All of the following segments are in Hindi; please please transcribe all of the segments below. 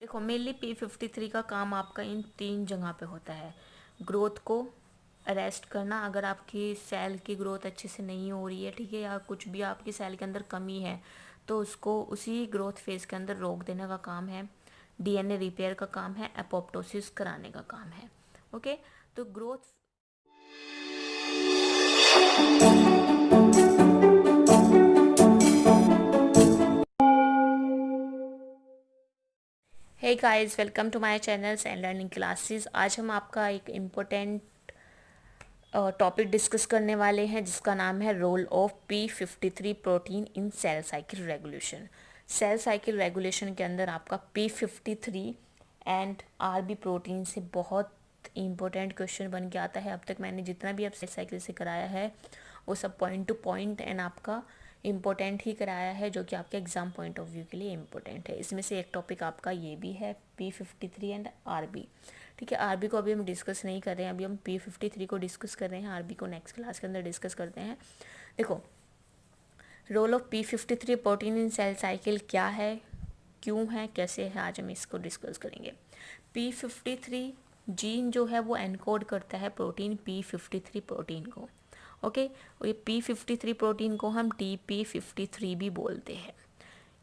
देखो, मेनली P53 का काम आपका इन 3 जगह पे होता है। ग्रोथ को अरेस्ट करना, अगर आपकी सेल की ग्रोथ अच्छे से नहीं हो रही है, ठीक है, या कुछ भी आपकी सेल के अंदर कमी है, तो उसको उसी ग्रोथ फेज के अंदर रोक देने का काम है। डीएनए रिपेयर का काम है, एपोप्टोसिस कराने का काम है। ओके, तो growth. Hey guys, welcome to my channels and learning classes. आज हम आपका एक इम्पोर्टेंट टॉपिक डिस्कस करने वाले हैं जिसका नाम है role of P53 protein in cell cycle regulation. Cell cycle regulation के अंदर आपका P53 एंड आरबी प्रोटीन से बहुत इम्पोर्टेंट क्वेश्चन बन के आता है। अब तक मैंने जितना भी अब सेल साइकिल से कराया है वो सब पॉइंट टू पॉइंट एंड आपका इम्पोर्टेंट ही कराया है, जो कि आपके एग्जाम पॉइंट ऑफ व्यू के लिए इम्पोर्टेंट है। इसमें से एक टॉपिक आपका ये भी है P53 एंड आरबी। ठीक है, आरबी को अभी हम डिस्कस नहीं कर रहे हैं, अभी हम P53 को डिस्कस कर रहे हैं। आरबी को नेक्स्ट क्लास के अंदर डिस्कस करते हैं। देखो, role of P53 protein in cell cycle क्या है, क्यों है, कैसे है, आज हम इसको डिस्कस करेंगे। P53 जीन जो है वो एनकोड करता है प्रोटीन P53 प्रोटीन को। ओके, और ये P53 प्रोटीन को हम TP53 भी बोलते हैं।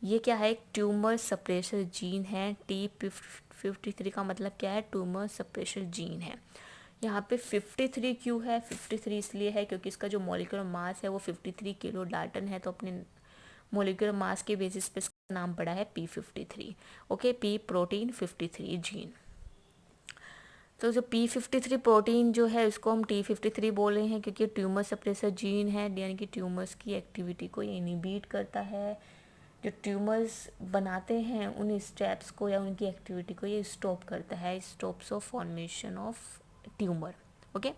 ये क्या है, एक ट्यूमर सप्रेसर जीन है। TP53 का मतलब क्या है, ट्यूमर सप्रेसर जीन है। यहाँ पे 53 क्यों है, 53 इसलिए है क्योंकि इसका जो मॉलिक्यूलर मास है वो 53 किलो डाल्टन है, तो अपने मॉलिक्यूलर मास के बेसिस पे इसका नाम पड़ा है P53। Okay, P protein 53 gene. तो जो P53 प्रोटीन जो है उसको हम T53 बोल रहे हैं क्योंकि ट्यूमर सप्रेसर जीन है, यानी कि ट्यूमर्स की एक्टिविटी को ये इनहिबिट करता है। जो ट्यूमर्स बनाते हैं उन स्टेप्स को या उनकी एक्टिविटी को ये स्टॉप करता है, stops of formation of tumour. Okay,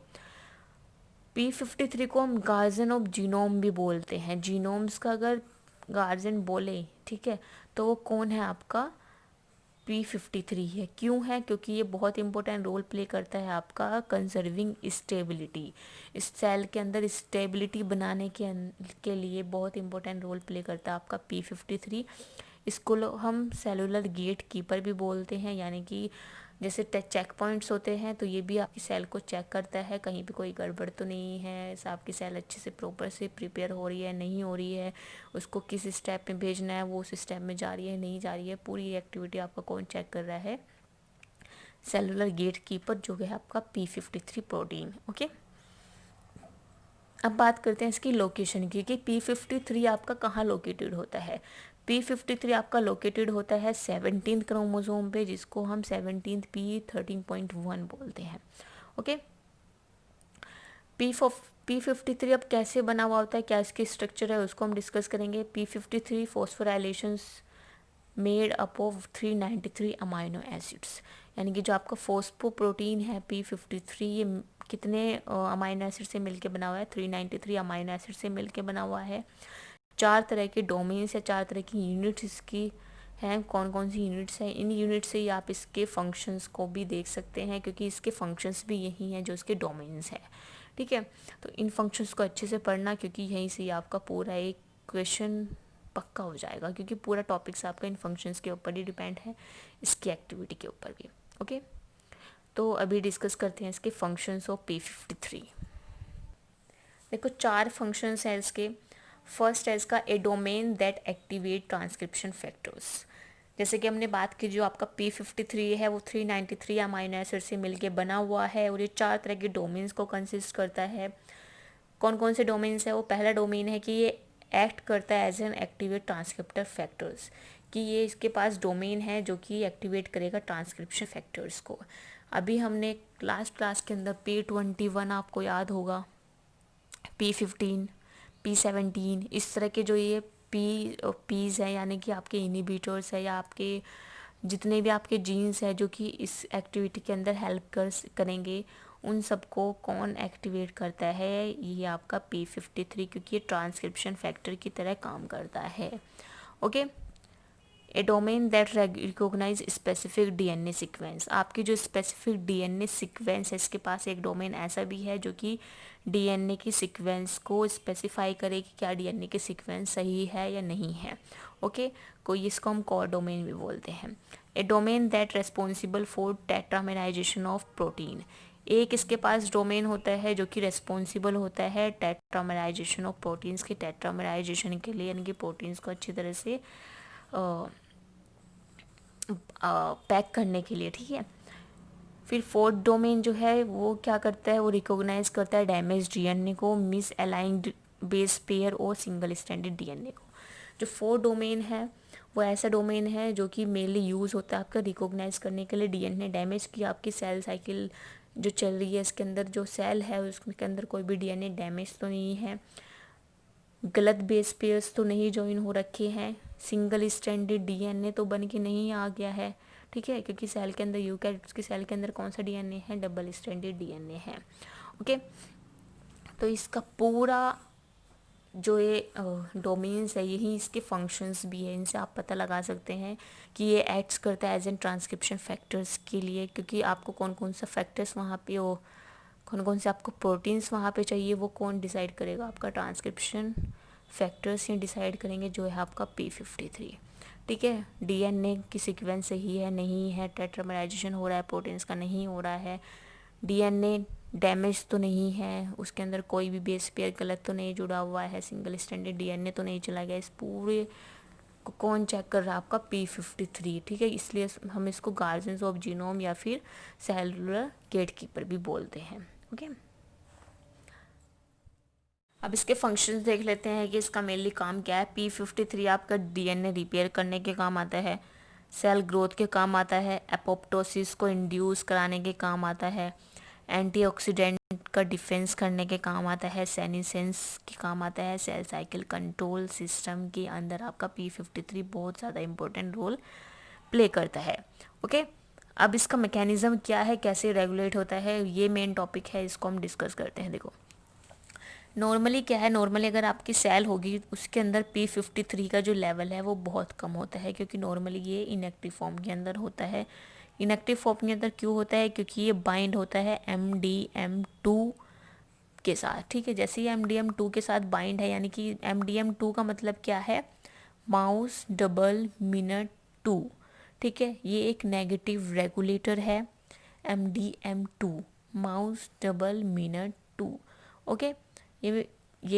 P53 को हम गार्जियन ऑफ जीनोम भी बोलते हैं। जीनोम्स का अगर गार्जियन बोले, ठीक है, तो वो कौन है, आपका P53 है। क्यों है, क्योंकि ये बहुत इंपॉर्टेंट रोल प्ले करता है आपका कंजर्विंग स्टेबिलिटी। इस सेल के अंदर स्टेबिलिटी बनाने के लिए बहुत इंपॉर्टेंट रोल प्ले करता है आपका P53। इसको हम सेलुलर गेट कीपर भी बोलते हैं, यानी कि जैसे चेक पॉइंट्स होते हैं, तो ये भी आपकी सेल को चेक करता है कहीं पे कोई गड़बड़ तो नहीं है, आपकी सेल अच्छे से प्रॉपर से प्रिपेयर हो रही है नहीं हो रही है, उसको किस स्टेप में भेजना है वो उस स्टेप में जा रही है नहीं जा रही है, पूरी एक्टिविटी आपका कौन चेक कर रहा है, सेलुलर गेट कीपर जो है आपका P53 प्रोटीन। ओके, अब बात करते हैं इसकी लोकेशन की कि P53 आपका कहाँ लोकेटेड होता है। P53 आपका लोकेटेड होता है 17th क्रोमोसोम पे, जिसको हम 17th P13.1 बोलते हैं। ओके, P53 अब कैसे बना हुआ होता है, क्या इसकी स्ट्रक्चर है, उसको हम डिस्कस करेंगे। P53 phosphorylations made up of 393 amino acids, यानी कि जो आपका फोस्फो प्रोटीन है P53, ये कितने अमाइनो एसिड से मिलके बना हुआ है, 393 अमाइनो एसिड से मिलके बना हुआ है। 4 तरह के डोमेन्स या 4 तरह की यूनिट्स इसकी हैं। कौन कौन सी यूनिट्स हैं, इन यूनिट से ही आप इसके फंक्शंस को भी देख सकते हैं, क्योंकि इसके फंक्शंस भी यही हैं जो इसके डोमेन्स हैं। ठीक है, तो इन फंक्शंस को अच्छे से पढ़ना, क्योंकि यहीं से ही आपका पूरा एक क्वेश्चन पक्का हो जाएगा, क्योंकि पूरा टॉपिक्स आपका इन फंक्शंस के ऊपर ही डिपेंड है, इसकी एक्टिविटी के ऊपर भी। ओके, तो अभी डिस्कस करते हैं इसके फंक्शंस ऑफ P53। देखो, 4 फंक्शंस हैं इसके। फर्स्ट है इसका a domain that activate transcription factors. जैसे कि हमने बात की, जो आपका P53 है वो 393 अमाइनो एसिड से मिलके बना हुआ है, और ये 4 तरह के डोमेन्स को कंसिस्ट करता है। कौन कौन से डोमेन्स है, वो पहला डोमेन है कि ये एक्ट करता है एज एन एक्टिवेट ट्रांसक्रिप्टर फैक्टर्स, कि ये इसके पास डोमेन है जो कि एक्टिवेट करेगा ट्रांसक्रिप्शन फैक्टर्स को। अभी हमने लास्ट क्लास के अंदर P21 आपको याद होगा, P15, P17, इस तरह के जो ये पीज हैं, यानी कि आपके इनिबिटर्स है या आपके जितने भी आपके जीन्स हैं जो कि इस एक्टिविटी के अंदर हेल्प करेंगे, उन सबको कौन एक्टिवेट करता है, ये आपका P53, क्योंकि ये ट्रांसक्रिप्शन फैक्टर की तरह काम करता है। Okay, a domain that recognize specific DNA sequence. आपकी जो स्पेसिफिक डीएनए सीक्वेंस है, इसके पास एक डोमेन ऐसा भी है जो कि डीएनए की सीक्वेंस को स्पेसिफाई करे कि क्या डीएनए की सीक्वेंस सही है या नहीं है। ओके, कोई इसको हम कोर डोमेन भी बोलते हैं। A domain that responsible for tetramerization of protein. एक इसके पास डोमेन होता है जो कि रेस्पॉन्सिबल होता है टेट्रामेराइजेशन ऑफ प्रोटीन्स के टेट्रामेराइजेशन के लिए, यानी कि प्रोटीन्स को अच्छी तरह से पैक करने के लिए, ठीक है। फिर फोर्थ डोमेन जो है वो क्या करता है, वो रिकॉग्नाइज करता है डैमेज डीएनए को, मिस अलाइंड बेस पेयर और सिंगल स्टैंडर्ड डीएनए को। जो फोर्थ डोमेन है वो ऐसा डोमेन है जो कि मेनली यूज़ होता है आपका रिकॉग्नाइज करने के लिए डीएनए डैमेज की आपकी सेल साइकिल जो चल रही है, इसके अंदर जो सेल है उसके अंदर कोई भी डीएनए डैमेज तो नहीं है, गलत बेस पेयर्स तो नहीं ज्वाइन हो रखे हैं, सिंगल स्टैंडर्ड डीएनए तो बन के नहीं आ गया है, ठीक है, क्योंकि सेल के अंदर यूकैरियोट्स की सेल के अंदर कौन सा डीएनए है, डबल स्टैंडर्ड डीएनए है। ओके, तो इसका पूरा जो ये डोमेन्स है यही इसके फंक्शंस भी है, इनसे आप पता लगा सकते हैं कि ये एक्ट्स करता है एज एन ट्रांसक्रिप्शन फैक्टर्स के लिए, क्योंकि आपको कौन कौन सा फैक्टर्स वहाँ पे हो, कौन कौन से आपको प्रोटीन्स वहाँ पे चाहिए, वो कौन डिसाइड करेगा, आपका ट्रांसक्रिप्शन फैक्टर्स ही डिसाइड करेंगे, जो है आपका P53, ठीक है। डीएनए की सीक्वेंस सही है नहीं है, टेट्रामेराइजेशन हो रहा है प्रोटीन्स का नहीं हो रहा है, डीएनए डैमेज तो नहीं है, उसके अंदर कोई भी बेस पेयर गलत तो नहीं जुड़ा हुआ है, सिंगल स्टैंडर्ड डीएनए तो नहीं चला गया, इस पूरे को कौन चेक कर रहा है, आपका P53, ठीक है। इसलिए हम इसको गार्जियंस ऑफ जीनोम या फिर सेलुलर गेटकीपर भी बोलते हैं। ओके, अब इसके फंक्शंस देख लेते हैं कि इसका मेनली काम क्या है। P53 आपका डीएनए रिपेयर करने के काम आता है, सेल ग्रोथ के काम आता है, एपोप्टोसिस को इंड्यूस कराने के काम आता है, एंटीऑक्सीडेंट का डिफेंस करने के काम आता है, सेनिसेंस के काम आता है, सेल साइकिल कंट्रोल सिस्टम के अंदर आपका P53 बहुत ज़्यादा इंपॉर्टेंट रोल प्ले करता है। ओके, अब इसका मैकेनिज्म क्या है, कैसे रेगुलेट होता है, ये मेन टॉपिक है, इसको हम डिस्कस करते हैं। देखो नॉर्मली क्या है, नॉर्मली अगर आपकी सेल होगी उसके अंदर P53 का जो लेवल है वो बहुत कम होता है, क्योंकि नॉर्मली ये इनएक्टिव फॉर्म के अंदर होता है। इनएक्टिव फॉर्म के अंदर क्यों होता है, क्योंकि ये बाइंड होता है MDM2 के साथ, ठीक है। जैसे ही MDM2 के साथ बाइंड है, यानी कि MDM2 का मतलब क्या है, माउस डबल मिनट 2, ठीक है। ये एक नेगेटिव रेगुलेटर है, MDM2 mouse double minute 2। Okay, ये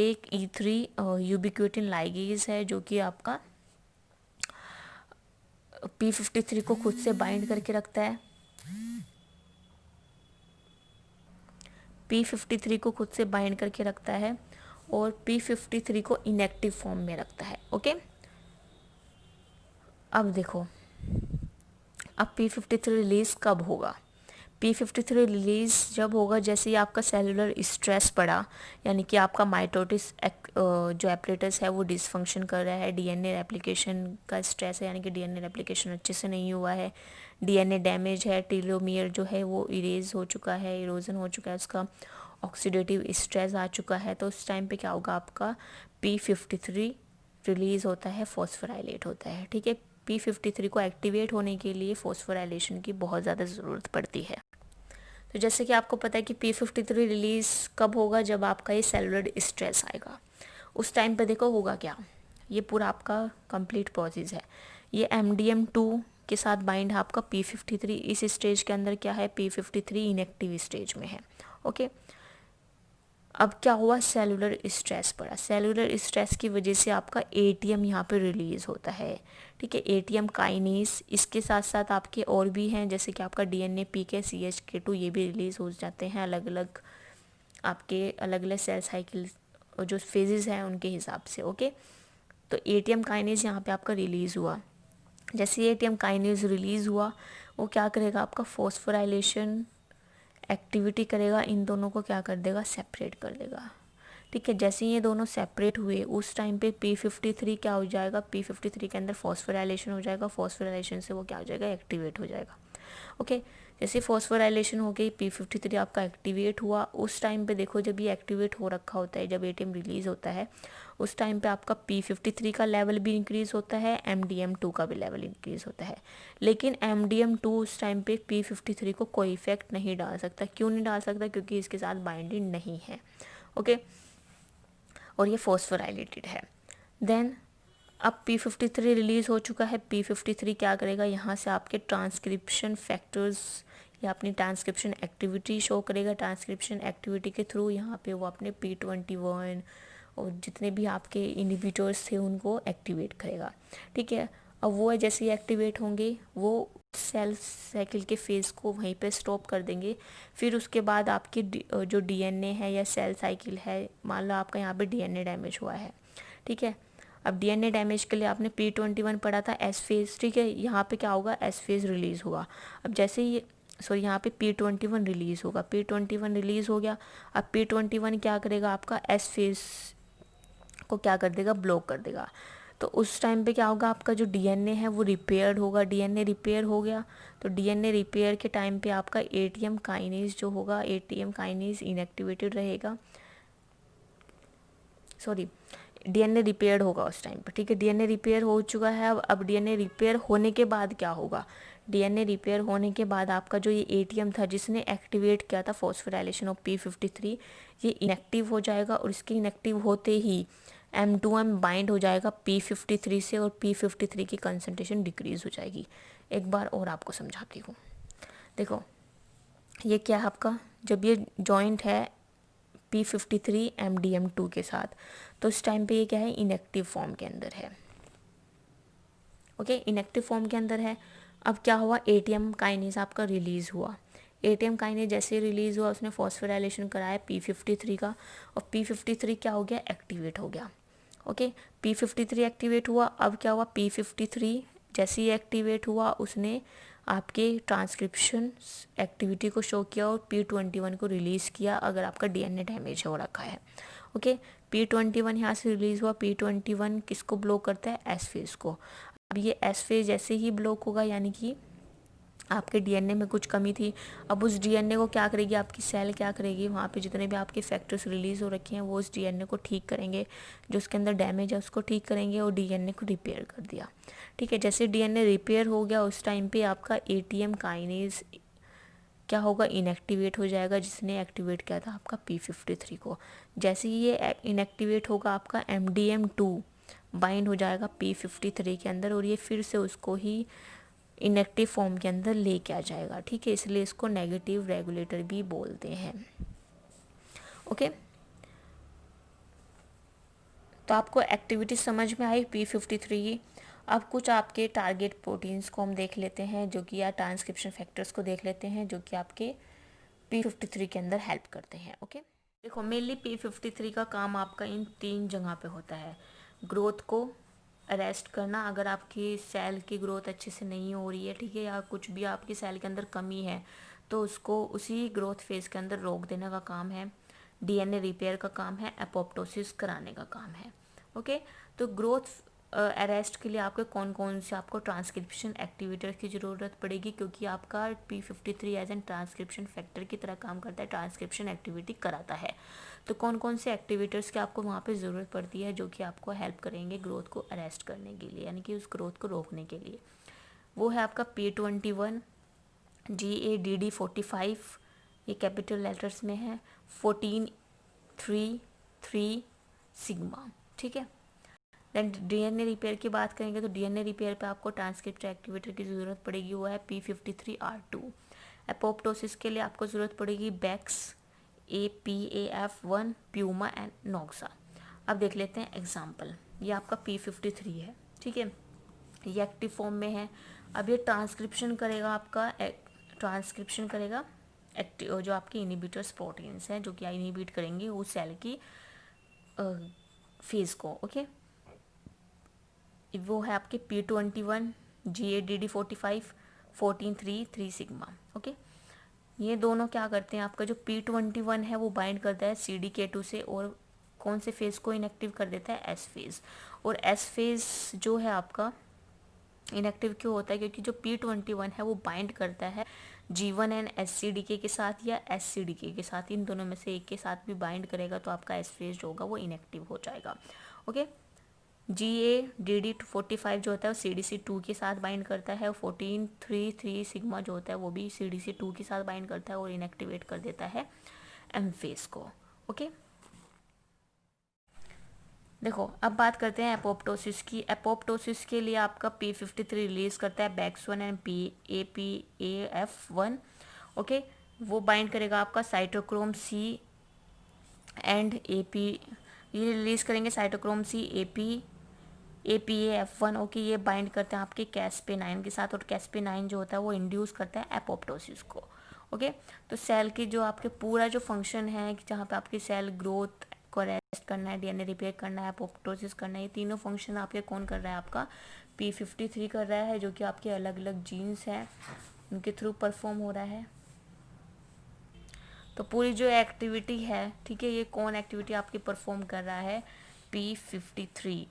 एक E3 यूबिक्विटिन लाइगेज है जो कि आपका P53 को खुद से बाइंड करके रखता है, P53 को खुद से बाइंड करके रखता है और P53 को इनएक्टिव फॉर्म में रखता है। ओके, अब देखो, अब P53 रिलीज कब होगा, P53 रिलीज जब होगा जैसे ही आपका सेलुलर स्ट्रेस पड़ा, यानी कि आपका माइटोटिस जो एपरेटस है वो डिसफंक्शन कर रहा है, डीएनए रेप्लिकेशन का स्ट्रेस है, यानी कि डीएनए रेप्लिकेशन अच्छे से नहीं हुआ है, डीएनए डैमेज है, टेलोमियर जो है वो इरेज हो चुका है, इरोजन हो चुका है, उसका ऑक्सीडेटिव स्ट्रेस आ चुका है, तो उस टाइम पे क्या होगा, आपका P53 रिलीज़ होता है, फॉस्फोराइलेट होता है, ठीक है। P53 को एक्टिवेट होने के लिए फॉस्फोराइलेशन की बहुत ज़्यादा ज़रूरत पड़ती है। तो जैसे कि आपको पता है कि P53 रिलीज़ कब होगा, जब आपका ये सेलुलर स्ट्रेस आएगा, उस टाइम पे देखो होगा क्या, ये पूरा आपका कंप्लीट प्रोसेस है। ये MDM2 के साथ बाइंड है आपका P53, इस स्टेज के अंदर क्या है, P53 इनएक्टिव स्टेज में है। ओके, अब क्या हुआ, सेलुलर स्ट्रेस पड़ा, सेलुलर स्ट्रेस की वजह से आपका ATM यहाँ पे रिलीज़ होता है, ठीक है, ATM काइनेज, इसके साथ साथ आपके और भी हैं, जैसे कि आपका DNA PK CHK2 ये भी रिलीज़ हो जाते हैं, अलग अलग आपके अलग अलग सेल साइकिल जो फेजेस हैं उनके हिसाब से। ओके, तो ATM काइनेज यहाँ पे आपका रिलीज़ हुआ, जैसे ATM काइनेज रिलीज़ हुआ वो क्या करेगा, आपका फॉस्फोराइलेशन एक्टिविटी करेगा, इन दोनों को क्या कर देगा, सेपरेट कर देगा, ठीक है। जैसे ये दोनों सेपरेट हुए उस टाइम पे P53 क्या हो जाएगा, P53 के अंदर फॉस्फोराइलेशन हो जाएगा, फॉस्फोराइलेशन से वो क्या हो जाएगा, एक्टिवेट हो जाएगा। ओके, जैसे फॉस्फोराइलेशन हो गई, P53 आपका एक्टिवेट हुआ, उस टाइम पे देखो जब ये एक्टिवेट हो रखा होता है, जब ATM रिलीज़ होता है उस टाइम पे आपका P53 का लेवल भी इंक्रीज़ होता है, MDM2 का भी लेवल इंक्रीज़ होता है, लेकिन MDM2 उस टाइम पे P53 को कोई इफेक्ट नहीं डाल सकता। क्यों नहीं डाल सकता, क्योंकि इसके साथ बाइंडिंग नहीं है। ओके, और ये फॉस्फोराइलेटेड है। देन अब P53 रिलीज़ हो चुका है। P53 क्या करेगा, यहाँ से आपके ट्रांसक्रिप्शन फैक्टर्स या अपनी ट्रांसक्रिप्शन एक्टिविटी शो करेगा। ट्रांसक्रिप्शन एक्टिविटी के थ्रू यहाँ पे वो अपने P21 और जितने भी आपके इनहिबिटर्स थे उनको एक्टिवेट करेगा। ठीक है, अब वो जैसे ही एक्टिवेट होंगे वो सेल साइकिल के फेज़ को वहीं पे स्टॉप कर देंगे। फिर उसके बाद आपकी जो डीएनए है या सेल साइकिल है, मान लो आपका यहाँ पे डीएनए डैमेज हुआ है। ठीक है, अब डीएनए डैमेज के लिए आपने P21 पढ़ा था एस फेज़। ठीक है, यहाँ पे क्या होगा, एस फेज़ रिलीज़ हुआ। अब जैसे ही यहाँ पे P21 रिलीज़ होगा, P21 रिलीज़ हो गया। अब P21 क्या करेगा, आपका एस फेज़ को क्या कर देगा, ब्लॉक कर देगा। तो उस टाइम पे क्या होगा, आपका जो डीएनए है वो रिपेयर्ड होगा। डीएनए रिपेयर हो गया तो डीएनए रिपेयर के टाइम पे आपका एटीएम काइनेज जो होगा, एटीएम काइनेज इनएक्टिवेटेड रहेगा। सॉरी, डीएनए रिपेयर्ड होगा उस टाइम पर। ठीक है, डीएनए रिपेयर हो चुका है। अब डीएनए रिपेयर होने के बाद क्या होगा, डीएनए रिपेयर होने के बाद आपका जो ये एटीएम था जिसने एक्टिवेट किया था फॉस्फोराइलेशन ऑफ P53, ये इनएक्टिव हो जाएगा। और इसके इनएक्टिव होते ही M2M बाइंड हो जाएगा P53 से और P53 की कंसंट्रेशन डिक्रीज़ हो जाएगी। एक बार और आपको समझाती हूँ। देखो, ये क्या है आपका, जब ये जॉइंट है P53 MDM2 के साथ, तो इस टाइम पे ये क्या है, इनएक्टिव फॉर्म के अंदर है। ओके, इनएक्टिव फॉर्म के अंदर है। अब क्या हुआ, एटीएम काइनेज आपका रिलीज़ हुआ। एटीएम काइनेज जैसे रिलीज़ हुआ उसने फॉस्फोराइलेशन कराया P53 का, और P53 क्या हो गया, एक्टिवेट हो गया। ओके, P53 एक्टिवेट हुआ। अब क्या हुआ, P53 जैसे ही एक्टिवेट हुआ उसने आपके ट्रांसक्रिप्शन एक्टिविटी को शो किया और P21 को रिलीज़ किया अगर आपका डीएनए डैमेज हो रखा है। ओके, P21 यहाँ से रिलीज़ हुआ। P21 किसको ब्लॉक करता है, एस फेज़ को। अब ये एस फेज़ जैसे ही ब्लॉक होगा, यानी कि आपके डीएनए में कुछ कमी थी। अब उस डीएनए को क्या करेगी आपकी सेल, क्या करेगी, वहाँ पे जितने भी आपके फैक्टर्स रिलीज़ हो रखे हैं वो उस डीएनए को ठीक करेंगे, जो उसके अंदर डैमेज है उसको ठीक करेंगे और डीएनए को रिपेयर कर दिया। ठीक है, जैसे डीएनए रिपेयर हो गया उस टाइम पे आपका एटीएम काइनेज क्या होगा, इनएक्टिवेट हो जाएगा, जिसने एक्टिवेट किया था आपका P53 को। जैसे ही ये इनएक्टिवेट होगा आपका MDM2 बाइंड हो जाएगा P53 के अंदर और ये फिर से उसको ही इनएक्टिव फॉर्म के अंदर लेके आ जाएगा। ठीक है, इसलिए इसको नेगेटिव रेगुलेटर भी बोलते हैं। ओके, तो आपको एक्टिविटी समझ में आई P53 की। अब कुछ आपके टारगेट प्रोटीन्स को हम देख लेते हैं, जो कि या ट्रांसक्रिप्शन फैक्टर्स को देख लेते हैं जो कि आपके P53 के अंदर हेल्प करते हैं। ओके, देखो, मेनली P53 का काम आपका इन 3 जगह पे होता है। ग्रोथ को अरेस्ट करना, अगर आपकी सेल की ग्रोथ अच्छे से नहीं हो रही है, ठीक है, या कुछ भी आपकी सेल के अंदर कमी है तो उसको उसी ग्रोथ फेज़ के अंदर रोक देने का काम है। डीएनए रिपेयर का काम है, एपोप्टोसिस कराने का काम है। ओके, तो ग्रोथ अरेस्ट के लिए आपके कौन कौन से आपको ट्रांसक्रिप्शन एक्टिवेटर की ज़रूरत पड़ेगी, क्योंकि आपका P53 as an transcription factor की तरह काम करता है, ट्रांसक्रिप्शन एक्टिविटी कराता है। तो कौन कौन से एक्टिवेटर्स की आपको वहाँ पे ज़रूरत पड़ती है जो कि आपको हेल्प करेंगे ग्रोथ को अरेस्ट करने के लिए, यानी कि उस ग्रोथ को रोकने के लिए। वो है आपका P21, GADD45, ये कैपिटल लेटर्स में है, 14, 3, 3 सिग्मा। ठीक है, देन डीएनए रिपेयर की बात करेंगे तो डीएनए रिपेयर पे आपको ट्रांसक्रिप्शन एक्टिवेटर की ज़रूरत पड़ेगी, वो है P53R2। एपोप्टोसिस के लिए आपको ज़रूरत पड़ेगी बैक्स, APAF1, प्यूमा एंड नोक्सा। अब देख लेते हैं एग्जाम्पल। ये आपका P53 है, ठीक है, ये एक्टिव फॉर्म में है। अब ये ट्रांसक्रिप्शन करेगा, आपका ट्रांसक्रिप्शन करेगा एक्टिव जो आपके इनहिबिटर्स प्रोटीन्स हैं जो कि इनहिबिट करेंगे उस सेल की फेज़ को। ओके, वो है आपके P21, GADD45, 14, 3, 3 सिग्मा। ओके, ये दोनों क्या करते हैं, आपका जो P21 है वो बाइंड करता है CDK2 से और कौन से फेज़ को इनएक्टिव कर देता है, एस फेज़। और एस फेज़ जो है आपका इनएक्टिव क्यों होता है, क्योंकि जो P21 है वो बाइंड करता है G1N SCDK के साथ या SCDK के साथ, इन दोनों में से एक के साथ भी बाइंड करेगा तो आपका एस फेज़ जो होगा वो इनएक्टिव हो जाएगा। ओके, GADD45 जो होता है वो CDC2 के साथ बाइंड करता है, 14, 3, 3 सिग्मा जो होता है वो भी CDC2 के साथ बाइंड करता है और इनएक्टिवेट कर देता है एम फेज़ को। ओके, देखो अब बात करते हैं एपोप्टोसिस की। एपोप्टोसिस के लिए आपका P53 रिलीज करता है बैक्स1 एंड APAF1। ओके, वो बाइंड करेगा आपका साइटोक्रोम सी एंड AP, ये रिलीज करेंगे साइटोक्रोम सी APAF1। ओके, ये बाइंड करते हैं आपके कैस्पे9 के साथ, और कैस्पे9 जो होता है वो इंड्यूस करता है एपोप्टोसिस को। ओके, तो सेल की जो आपके पूरा जो फंक्शन है कि जहाँ पे आपकी सेल ग्रोथ को अरेस्ट करना है, DNA रिपेयर करना है, एपोप्टोसिस करना है, ये तीनों फंक्शन आपके कौन कर रहा है? आपका P53 कर रहा है, जो कि आपके अलग अलग जीन्स हैं उनके थ्रू परफॉर्म हो रहा है। तो पूरी जो एक्टिविटी है, ठीक है, ये कौन एक्टिविटी आपकी परफॉर्म कर रहा है? P53।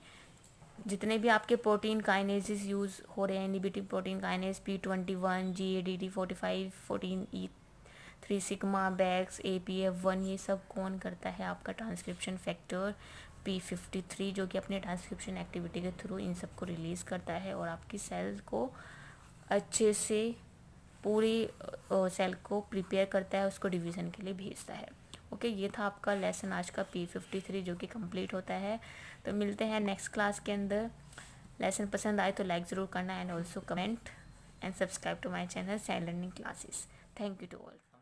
जितने भी आपके प्रोटीन काइनेजेस यूज़ हो रहे हैं, inhibiting protein kinase P21, GADD45, 14E3 sigma, Bax, APF1, ये सब कौन करता है? आपका ट्रांसक्रिप्शन फैक्टर P53, जो कि अपने ट्रांसक्रिप्शन एक्टिविटी के थ्रू इन सब को रिलीज़ करता है और आपकी सेल को अच्छे से पूरी सेल को प्रिपेयर करता है, उसको डिवीज़न के लिए भेजता है। ओके, ये था आपका लेसन आज का P53 जो कि कंप्लीट होता है। तो मिलते हैं नेक्स्ट क्लास के अंदर। लेसन पसंद आए तो लाइक ज़रूर करना and also comment and subscribe to my channel silent learning classes. Thank you to all.